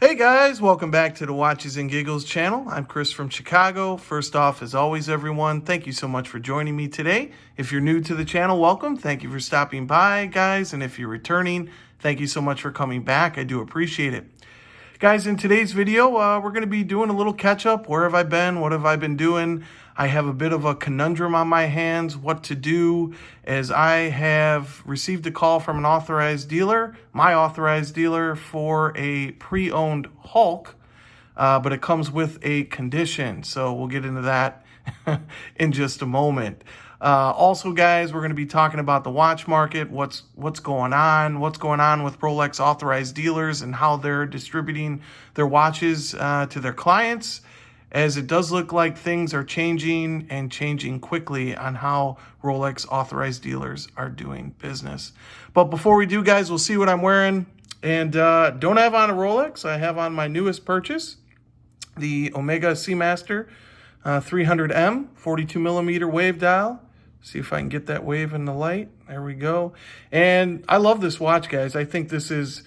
Hey guys, welcome back to the Watches and Giggles channel. I'm Chris from Chicago. First off, as always, everyone, thank you so much for joining me today. If you're new to the channel, welcome. Thank you for stopping by, guys. And if you're returning, thank you so much for coming back. I do appreciate it. Guys, in today's video, we're going to be doing a little catch up. Where have I been? What have I been doing? I have a bit of a conundrum on my hands, what to do, as I have received a call from an authorized dealer, my authorized dealer, for a pre-owned Hulk, but it comes with a condition. So we'll get into that in just a moment. Also, guys, we're going to be talking about the watch market, what's going on with Rolex authorized dealers and how they're distributing their watches to their clients, as it does look like things are changing and changing quickly on how Rolex authorized dealers are doing business. But before we do, guys, we'll see what I'm wearing. And don't have on a Rolex. I have on my newest purchase, the Omega Seamaster 300M 42 millimeter wave dial. See if I can get that wave in the light. There we go. And I love this watch, guys. I think this is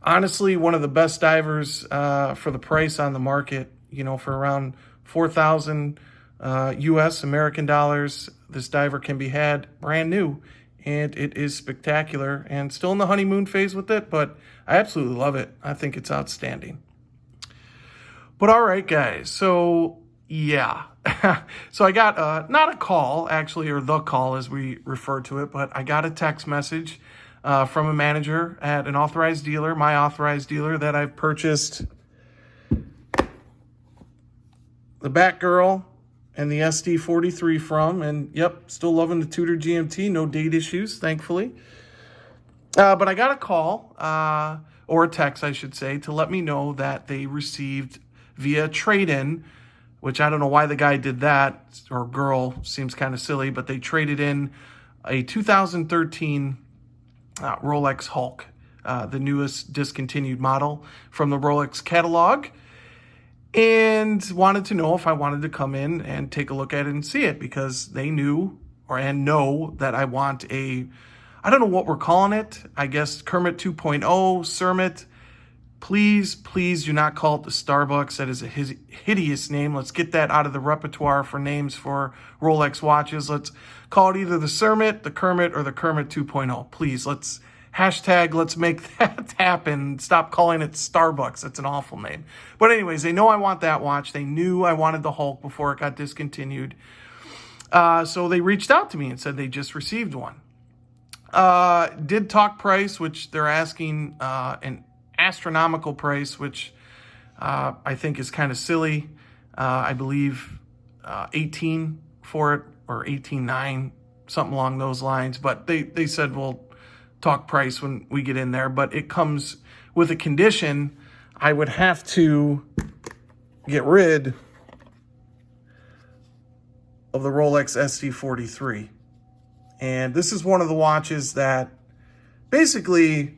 honestly one of the best divers for the price on the market. You know, for around 4,000 US American dollars, this diver can be had brand new, and it is spectacular and still in the honeymoon phase with it, but I absolutely love it. I think it's outstanding. But all right, guys, so yeah. So I got not a call, actually, or the call as we refer to it, but I got a text message from a manager at an authorized dealer, my authorized dealer that I've purchased the Batgirl and the SD43 from, and yep, still loving the Tudor GMT, no date issues, thankfully. But I got a call, or a text, I should say, to let me know that they received via trade-in, which I don't know why the guy did that, or girl, seems kind of silly, but they traded in a 2013 Rolex Hulk, the newest discontinued model from the Rolex catalog, and wanted to know if I wanted to come in and take a look at it and see it, because they knew and know that I want I don't know what we're calling it, I guess Kermit 2.0, Cermit. Please do not call it the Starbucks. That is a hideous name. Let's get that out of the repertoire for names for Rolex watches. Let's call it either the Cermit, the Kermit, or the Kermit 2.0. Please, let's make that happen. Stop calling it Starbucks. That's an awful name. But anyways, they know I want that watch. They knew I wanted the Hulk before it got discontinued. So they reached out to me and said they just received one. Did talk price, which they're asking an astronomical price, which I think is kind of silly. I believe 18 for it, or 18.9, something along those lines. But they said, we'll talk price when we get in there. But it comes with a condition. I would have to get rid of the Rolex SD43. And this is one of the watches that basically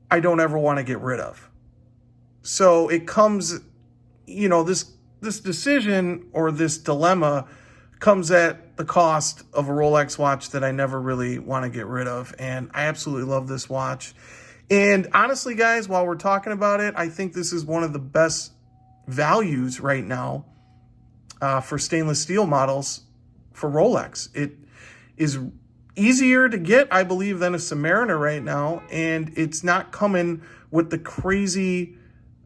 I don't ever want to get rid of. So it comes, you know, this decision or this dilemma comes at the cost of a Rolex watch that I never really want to get rid of. And I absolutely love this watch. And honestly, guys, while we're talking about it, I think this is one of the best values right now for stainless steel models for Rolex. It is easier to get, I believe, than a Submariner right now, and it's not coming with the crazy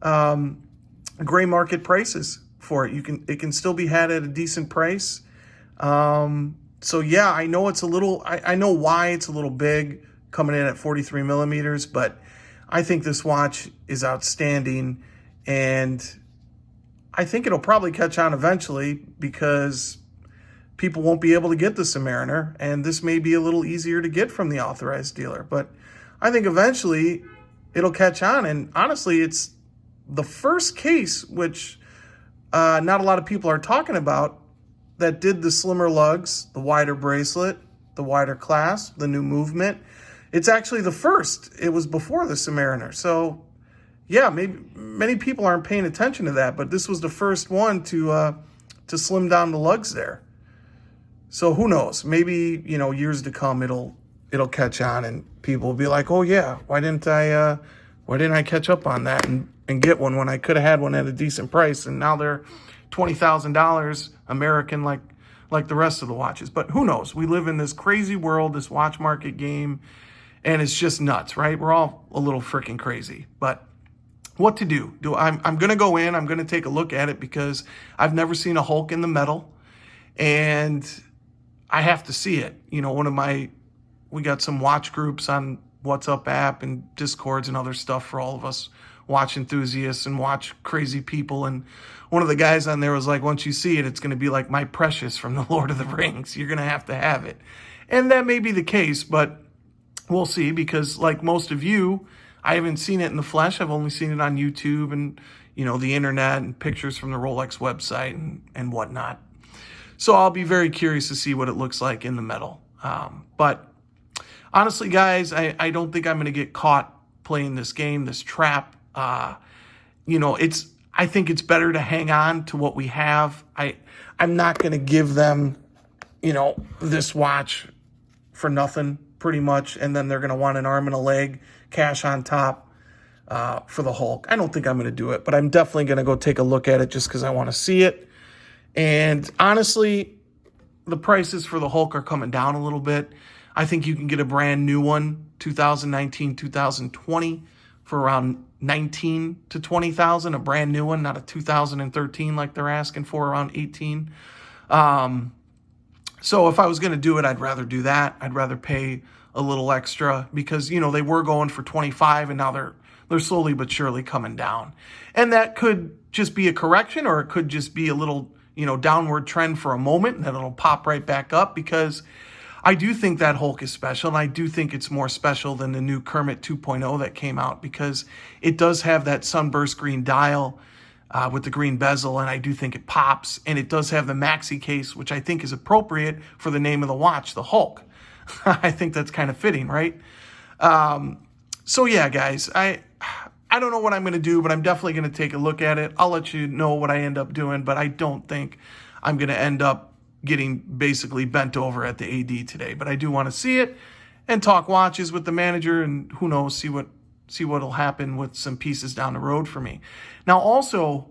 gray market prices for it. It can still be had at a decent price. So yeah, I know it's a little, I know why it's a little big coming in at 43 millimeters, but I think this watch is outstanding, and I think it'll probably catch on eventually because people won't be able to get the Submariner, and this may be a little easier to get from the authorized dealer. But I think eventually it'll catch on, and honestly, it's the first case, which not a lot of people are talking about, that did the slimmer lugs, the wider bracelet, the wider clasp, the new movement. It's actually the first. It was before the Submariner. So yeah, maybe many people aren't paying attention to that, but this was the first one to slim down the lugs there. So who knows? Maybe, you know, years to come, it'll catch on and people will be like, oh yeah, why didn't I Why didn't I catch up on that and get one when I could have had one at a decent price? And now they're $20,000 American like the rest of the watches. But who knows? We live in this crazy world, this watch market game, and it's just nuts, right? We're all a little freaking crazy. But what to do? I'm going to go in. I'm going to take a look at it because I've never seen a Hulk in the metal, and I have to see it. You know, we got some watch groups on WhatsApp app and Discords and other stuff for all of us watch enthusiasts and watch crazy people. And one of the guys on there was like, once you see it, it's going to be like My Precious from the Lord of the Rings. You're going to have it. And that may be the case, but we'll see, because like most of you, I haven't seen it in the flesh. I've only seen it on YouTube and, you know, the internet and pictures from the Rolex website and whatnot. So I'll be very curious to see what it looks like in the metal. But honestly, guys, I don't think I'm going to get caught playing this game, this trap. You know, I think it's better to hang on to what we have. I'm not going to give them, you know, this watch for nothing, pretty much, and then they're going to want an arm and a leg, cash on top for the Hulk. I don't think I'm going to do it, but I'm definitely going to go take a look at it just because I want to see it. And honestly, the prices for the Hulk are coming down a little bit. I think you can get a brand new one, 2019, 2020, for around 19 to 20,000, a brand new one, not a 2013 like they're asking for, around 18. So if I was going to do it, I'd rather do that. I'd rather pay a little extra because, you know, they were going for 25 and now they're slowly but surely coming down. And that could just be a correction, or it could just be a little, you know, downward trend for a moment, and then it'll pop right back up, because I do think that Hulk is special, and I do think it's more special than the new Kermit 2.0 that came out, because it does have that sunburst green dial with the green bezel, and I do think it pops, and it does have the maxi case, which I think is appropriate for the name of the watch, the Hulk. I think that's kind of fitting, right? So yeah, guys, I don't know what I'm going to do, but I'm definitely going to take a look at it. I'll let you know what I end up doing, but I don't think I'm going to end up getting basically bent over at the AD today. But I do want to see it and talk watches with the manager, and who knows, see what'll happen with some pieces down the road for me. Now, also,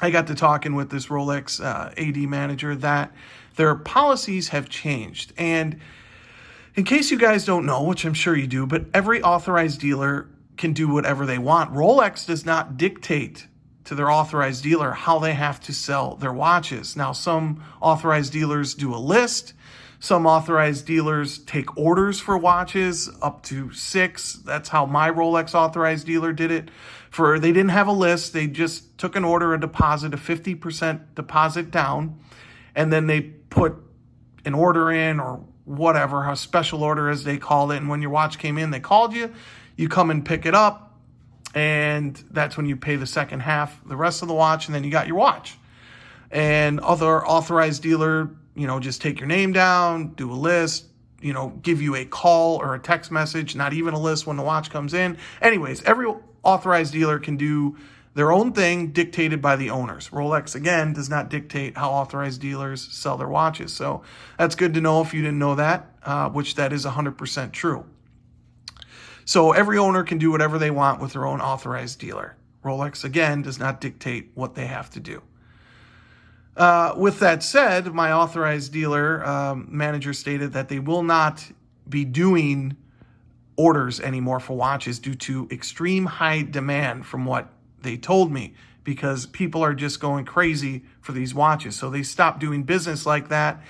I got to talking with this Rolex AD manager that their policies have changed. And in case you guys don't know, which I'm sure you do, but every authorized dealer can do whatever they want. Rolex does not dictate to their authorized dealer how they have to sell their watches. Now, some authorized dealers do a list. Some authorized dealers take orders for watches up to 6. That's how my Rolex authorized dealer did it. They didn't have a list. They just took an order, a deposit, a 50% deposit down, and then they put an order in, or whatever, a special order as they called it. And when your watch came in, they called you. You come and pick it up, and that's when you pay the second half, the rest of the watch, and then you got your watch. And other authorized dealer, you know, just take your name down, do a list, you know, give you a call or a text message, not even a list when the watch comes in. Anyways, every authorized dealer can do their own thing dictated by the owners. Rolex, again, does not dictate how authorized dealers sell their watches. So that's good to know if you didn't know that, which that is 100% true. So every owner can do whatever they want with their own authorized dealer. Rolex, again, does not dictate what they have to do. With that said, my authorized dealer manager stated that they will not be doing orders anymore for watches due to extreme high demand, from what they told me, because people are just going crazy for these watches. So they stopped doing business like that.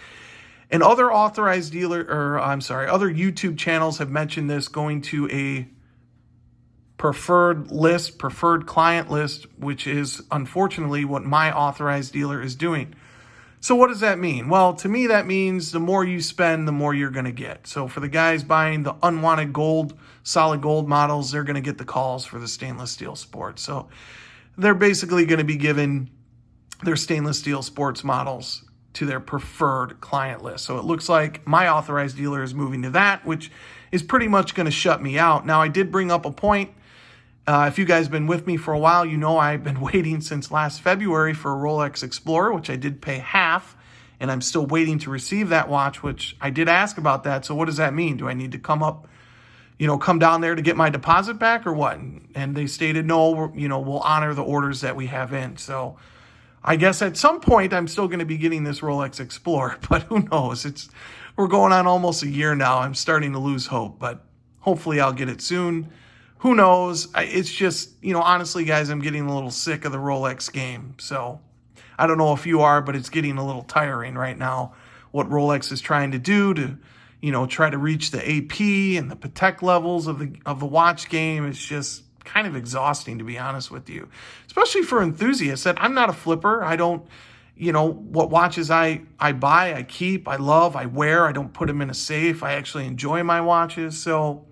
And other authorized other YouTube channels have mentioned this, going to a preferred client list, which is unfortunately what my authorized dealer is doing. So what does that mean? Well, to me, that means the more you spend, the more you're going to get. So for the guys buying the unwanted gold, solid gold models, they're going to get the calls for the stainless steel sports. So they're basically going to be giving their stainless steel sports models to their preferred client list. So it looks like my authorized dealer is moving to that, which is pretty much going to shut me out. Now, I did bring up a point. If you guys have been with me for a while, you know I've been waiting since last February for a Rolex Explorer, which I did pay half, and I'm still waiting to receive that watch, which I did ask about that. So what does that mean? Do I need to come up, come down there to get my deposit back or what? And they stated, no, we'll honor the orders that we have in. So I guess at some point I'm still going to be getting this Rolex Explorer, but who knows? We're going on almost a year now. I'm starting to lose hope, but hopefully I'll get it soon. Who knows? It's just, honestly, guys, I'm getting a little sick of the Rolex game. So I don't know if you are, but it's getting a little tiring right now. What Rolex is trying to do to, try to reach the AP and the Patek levels of the watch game is just kind of exhausting, to be honest with you, especially for enthusiasts. That I'm not a flipper. I don't, what watches I buy, I keep, I love, I wear. I don't put them in a safe. I actually enjoy my watches. So,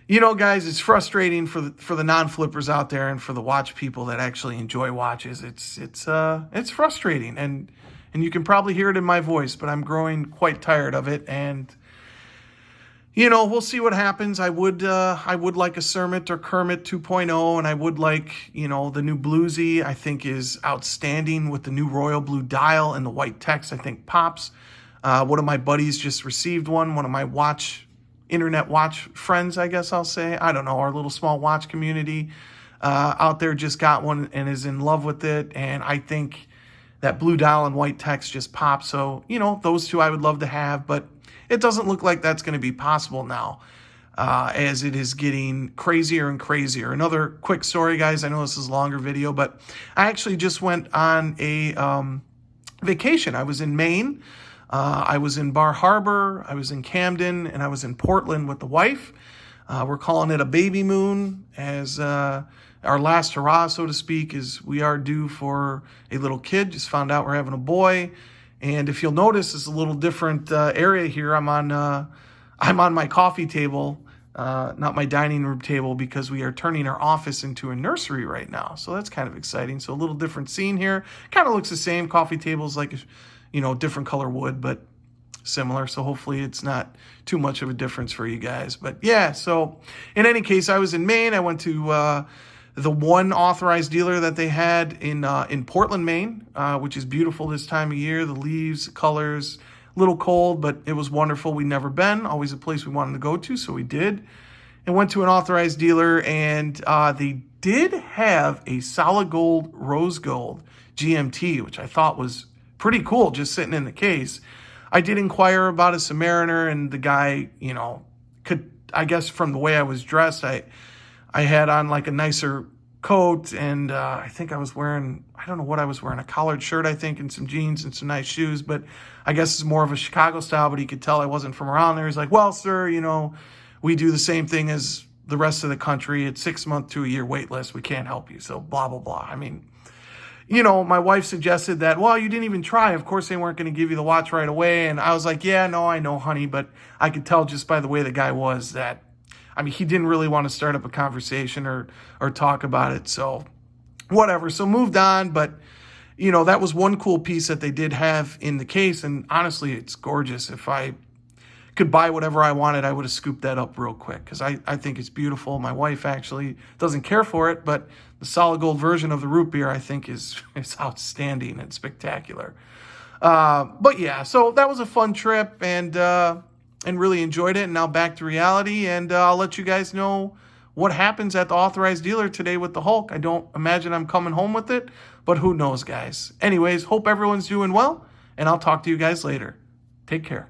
guys, it's frustrating for the non-flippers out there and for the watch people that actually enjoy watches. It's frustrating, and you can probably hear it in my voice, but I'm growing quite tired of it. And we'll see what happens. I would like a Kermit or Kermit 2.0, and I would like, the new Bluesy, I think is outstanding with the new royal blue dial and the white text, I think pops. One of my buddies just received one of my internet watch friends, I guess I'll say. I don't know, our little small watch community out there just got one and is in love with it. And I think that blue dial and white text just pop. So, those two I would love to have, but it doesn't look like that's going to be possible now as it is getting crazier and crazier. Another quick story, guys. I know this is a longer video, but I actually just went on a vacation. I was in Maine. I was in Bar Harbor. I was in Camden, and I was in Portland with the wife. We're calling it a baby moon, as our last hurrah, so to speak, is we are due for a little kid. Just found out we're having a boy. And if you'll notice, it's a little different area here. I'm on my coffee table, not my dining room table, because we are turning our office into a nursery right now. So that's kind of exciting. So a little different scene here. Kind of looks the same. Coffee tables like, different color wood, but similar. So hopefully it's not too much of a difference for you guys. But yeah, so in any case, I was in Maine. I went to the one authorized dealer that they had in Portland, Maine, which is beautiful this time of year. The leaves, colors, a little cold, but it was wonderful. We'd never been, always a place we wanted to go to, so we did. And went to an authorized dealer, and they did have a solid gold, rose gold GMT, which I thought was pretty cool, just sitting in the case. I did inquire about a Submariner, and the guy, could, I guess from the way I was dressed, I had on like a nicer coat, and I think I was wearing, I don't know what I was wearing, a collared shirt, I think, and some jeans and some nice shoes, but I guess it's more of a Chicago style, but he could tell I wasn't from around there. He's like, well, sir, we do the same thing as the rest of the country. It's 6 month to a year wait list. We can't help you. So blah, blah, blah. I mean, my wife suggested that, well, you didn't even try. Of course, they weren't going to give you the watch right away. And I was like, yeah, no, I know, honey. But I could tell just by the way the guy was that, he didn't really want to start up a conversation or talk about it. So whatever. So moved on. But, that was one cool piece that they did have in the case. And honestly, it's gorgeous. If I could buy whatever I wanted, I would have scooped that up real quick because I think it's beautiful. My wife actually doesn't care for it, but the solid gold version of the root beer I think is outstanding and spectacular. But yeah, so that was a fun trip and really enjoyed it. And now back to reality, and I'll let you guys know what happens at the authorized dealer today with the Hulk. I don't imagine I'm coming home with it, but who knows, guys. Anyways, hope everyone's doing well, and I'll talk to you guys later. Take care.